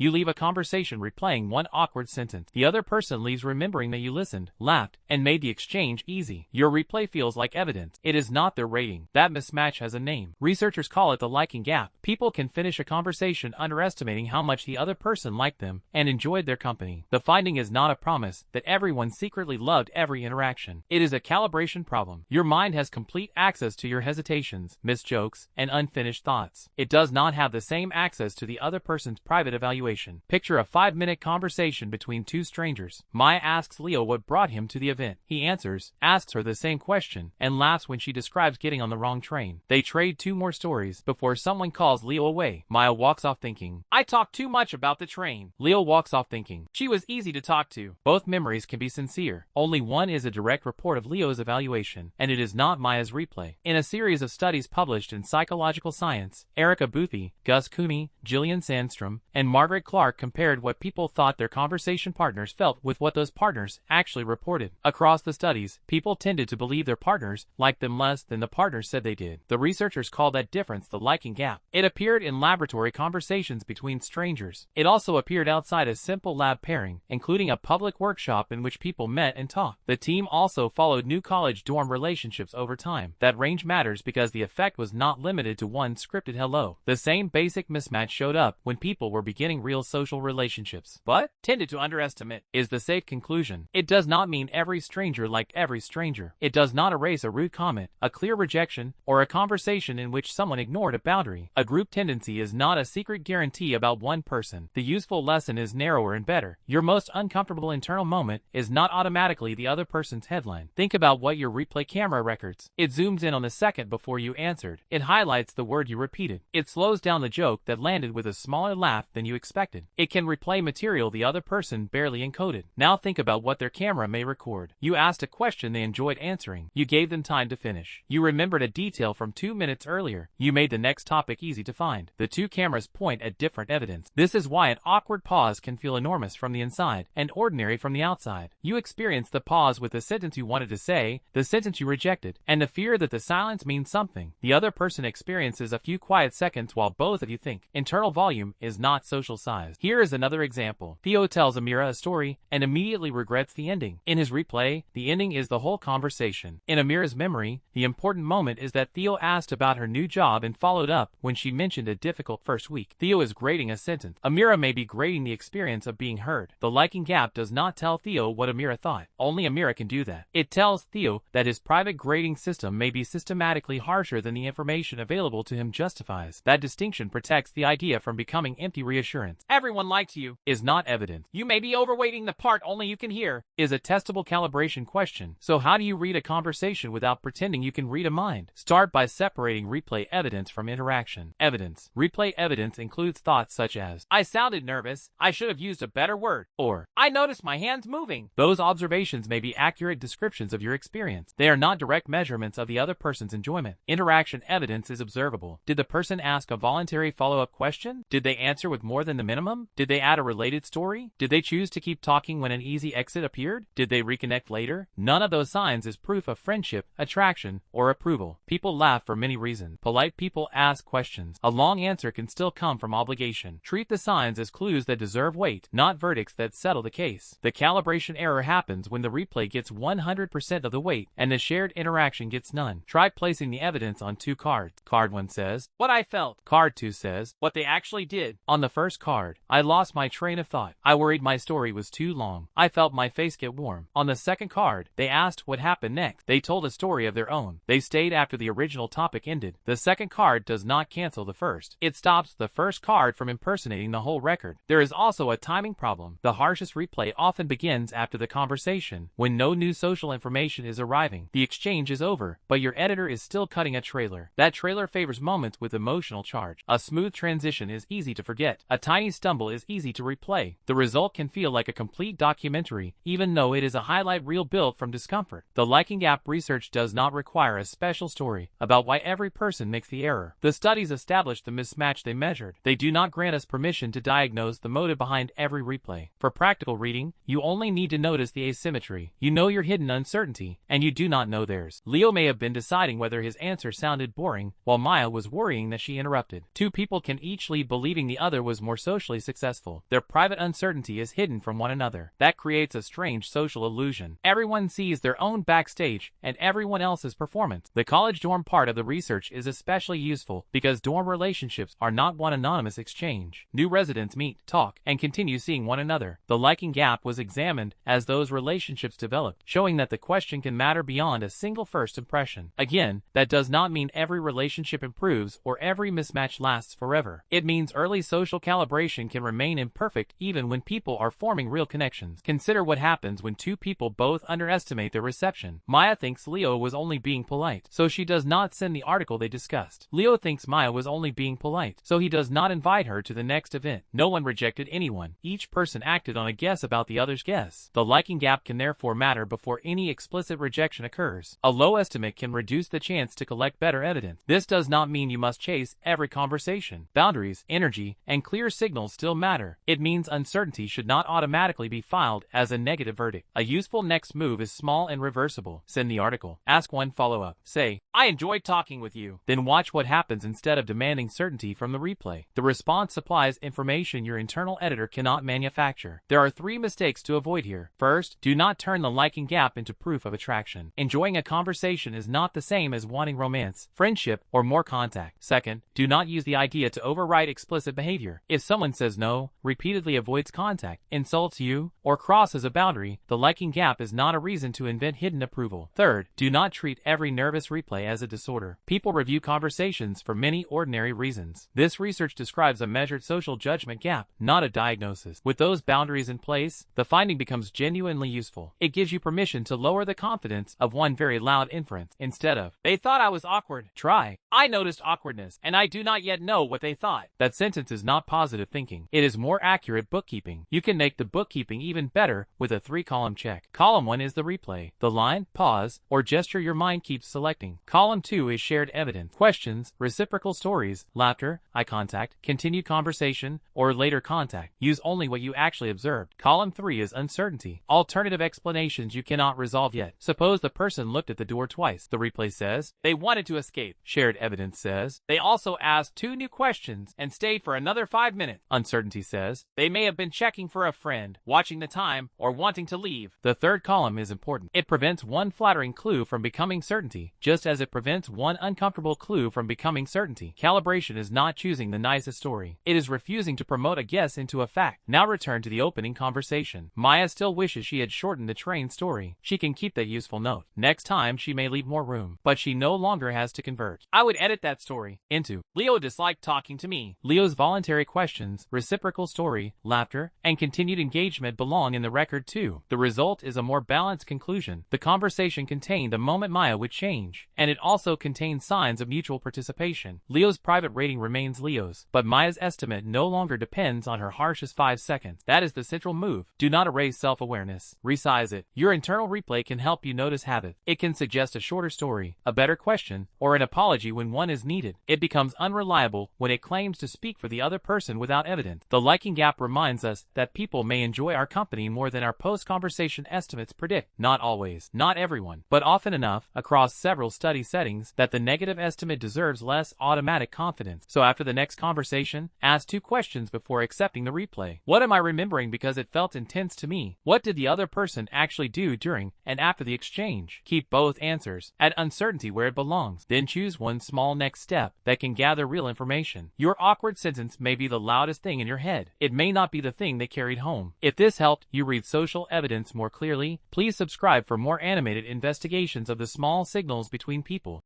You leave a conversation replaying one awkward sentence. The other person leaves remembering that you listened, laughed, and made the exchange easy. Your replay feels like evidence. It is not their rating. That mismatch has a name. Researchers call it the liking gap. People can finish a conversation underestimating how much the other person liked them and enjoyed their company. The finding is not a promise that everyone secretly loved every interaction. It is a calibration problem. Your mind has complete access to your hesitations, missed jokes, and unfinished thoughts. It does not have the same access to the other person's private evaluation. Picture a 5-minute conversation between two strangers. Maya asks Leo what brought him to the event. He answers, asks her the same question, and laughs when she describes getting on the wrong train. They trade 2 more stories before someone calls Leo away. Maya walks off thinking, I talked too much about the train. Leo walks off thinking, she was easy to talk to. Both memories can be sincere. Only one is a direct report of Leo's evaluation, and it is not Maya's replay. In a series of studies published in Psychological Science, Erica Boothby, Gus Cooney, Gillian Sandstrom, and Margaret Clark compared what people thought their conversation partners felt with what those partners actually reported. Across the studies, people tended to believe their partners liked them less than the partners said they did. The researchers call that difference the liking gap. It appeared in laboratory conversations between strangers. It also appeared outside a simple lab pairing, including a public workshop in which people met and talked. The team also followed new college dorm relationships over time. That range matters because the effect was not limited to one scripted hello. The same basic mismatch showed up when people were beginning real social relationships, but tended to underestimate is the safe conclusion. It does not mean every stranger liked every stranger. It does not erase a rude comment, a clear rejection, or a conversation in which someone ignored a boundary. A group tendency is not a secret guarantee about one person. The useful lesson is narrower and better. Your most uncomfortable internal moment is not automatically the other person's headline. Think about what your replay camera records. It zooms in on the second before you answered. It highlights the word you repeated. It slows down the joke that landed with a smaller laugh than you expected. It can replay material the other person barely encoded. Now think about what their camera may record. You asked a question they enjoyed answering. You gave them time to finish. You remembered a detail from 2 minutes earlier. You made the next topic easy to find. The 2 cameras point at different evidence. This is why an awkward pause can feel enormous from the inside and ordinary from the outside. You experience the pause with the sentence you wanted to say, the sentence you rejected, and the fear that the silence means something. The other person experiences a few quiet seconds while both of you think. Internal volume is not social size. Here is another example. Theo tells Amira a story and immediately regrets the ending. In his replay, the ending is the whole conversation. In Amira's memory, the important moment is that Theo asked about her new job and followed up when she mentioned a difficult first week. Theo is grading a sentence. Amira may be grading the experience of being heard. The liking gap does not tell Theo what Amira thought. Only Amira can do that. It tells Theo that his private grading system may be systematically harsher than the information available to him justifies. That distinction protects the idea from becoming empty reassurance. Everyone likes you is not evidence. You may be overweighting the part only you can hear is a testable calibration question. So how do you read a conversation without pretending you can read a mind? Start by separating replay evidence from interaction evidence. Replay evidence includes thoughts such as, I sounded nervous, I should have used a better word, or I noticed my hands moving. Those observations may be accurate descriptions of your experience. They are not direct measurements of the other person's enjoyment. Interaction evidence is observable. Did the person ask a voluntary follow-up question? Did they answer with more than the minimum? Did they add a related story? Did they choose to keep talking when an easy exit appeared? Did they reconnect later? None of those signs is proof of friendship, attraction, or approval. People laugh for many reasons. Polite people ask questions. A long answer can still come from obligation. Treat the signs as clues that deserve weight, not verdicts that settle the case. The calibration error happens when the replay gets 100% of the weight and the shared interaction gets none. Try placing the evidence on 2 cards. Card 1 says, what I felt. Card 2 says, what they actually did. On the first card, I lost my train of thought. I worried my story was too long. I felt my face get warm. On the second card, they asked what happened next. They told a story of their own. They stayed after the original topic ended. The second card does not cancel the first. It stops the first card from impersonating the whole record. There is also a timing problem. The harshest replay often begins after the conversation, when no new social information is arriving. The exchange is over, but your editor is still cutting a trailer. That trailer favors moments with emotional charge. A smooth transition is easy to forget. A tiny stumble is easy to replay. The result can feel like a complete documentary, even though it is a highlight reel built from discomfort. The liking gap research does not require a special story about why every person makes the error. The studies establish the mismatch they measured. They do not grant us permission to diagnose the motive behind every replay. For practical reading, you only need to notice the asymmetry. You know your hidden uncertainty, and you do not know theirs. Leo may have been deciding whether his answer sounded boring, while Maya was worrying that she interrupted. 2 people can each leave believing the other was more socially successful. Their private uncertainty is hidden from one another. That creates a strange social illusion. Everyone sees their own backstage and everyone else's performance. The college dorm part of the research is especially useful because dorm relationships are not one anonymous exchange. New residents meet, talk, and continue seeing one another. The liking gap was examined as those relationships developed, showing that the question can matter beyond a single first impression. Again, that does not mean every relationship improves or every mismatch lasts forever. It means early social calibration can remain imperfect even when people are forming real connections. Consider what happens when two people both underestimate their reception. Maya thinks Leo was only being polite, so she does not send the article they discussed. Leo thinks Maya was only being polite, so he does not invite her to the next event. No one rejected anyone. Each person acted on a guess about the other's guess. The liking gap can therefore matter before any explicit rejection occurs. A low estimate can reduce the chance to collect better evidence. This does not mean you must chase every conversation. Boundaries, energy, and clear signals still matter. It means uncertainty should not automatically be filed as a negative verdict. A useful next move is small and reversible. Send the article. Ask one follow-up. Say, "I enjoyed talking with you." Then watch what happens instead of demanding certainty from the replay. The response supplies information your internal editor cannot manufacture. There are 3 mistakes to avoid here. First, do not turn the liking gap into proof of attraction. Enjoying a conversation is not the same as wanting romance, friendship, or more contact. Second, do not use the idea to override explicit behavior. If someone says no, repeatedly avoids contact, insults you, or crosses a boundary, the liking gap is not a reason to invent hidden approval. Third, do not treat every nervous replay as a disorder. People review conversations for many ordinary reasons. This research describes a measured social judgment gap, not a diagnosis. With those boundaries in place, the finding becomes genuinely useful. It gives you permission to lower the confidence of one very loud inference. Instead of, "They thought I was awkward," try, "I noticed awkwardness, and I do not yet know what they thought." That sentence is not positive thinking. It is more accurate bookkeeping. You can make the bookkeeping even better with a 3-column check. Column 1 is the replay, the line, pause, or gesture your mind keeps selecting. Column 2 is shared evidence, questions, reciprocal stories, laughter, eye contact, continued conversation, or later contact. Use only what you actually observed. Column 3 is uncertainty, alternative explanations you cannot resolve yet. Suppose the person looked at the door twice. The replay says, "They wanted to escape." Shared evidence says, "They also asked 2 new questions and stayed for another 5 minutes." Uncertainty says, "They may have been checking for a friend, watching the time, or wanting to leave." The third column is important. It prevents one flattering clue from becoming certainty, just as it prevents one uncomfortable clue from becoming certainty. Calibration is not choosing the nicest story. It is refusing to promote a guess into a fact. Now return to the opening conversation. Maya still wishes she had shortened the train story. She can keep that useful note. Next time she may leave more room, but she no longer has to convert. "I would edit that story" into, "Leo disliked talking to me." Leo's voluntary questions, reciprocal story, laughter, and continued engagement belong in the record too. The result is a more balanced conclusion. The conversation contained the moment Maya would change, and it also contains signs of mutual participation. Leo's private rating remains Leo's, but Maya's estimate no longer depends on her harshest 5 seconds. That is the central move. Do not erase self-awareness. Resize it. Your internal replay can help you notice habits. It can suggest a shorter story, a better question, or an apology when one is needed. It becomes unreliable when it claims to speak for the other person without evidence. The liking gap reminds us that people may enjoy our company more than our post-conversation estimates predict. Not always, not everyone, but often enough, across several study settings, that the negative estimate deserves less automatic confidence. So after the next conversation, ask 2 questions before accepting the replay. What am I remembering because it felt intense to me? What did the other person actually do during and after the exchange? Keep both answers. Add uncertainty where it belongs. Then choose one small next step that can gather real information. Your awkward sentence may be the loudest thing in your head. It may not be the thing they carried home. If this helped you read social evidence more clearly, please subscribe for more animated investigations of the small signals between people.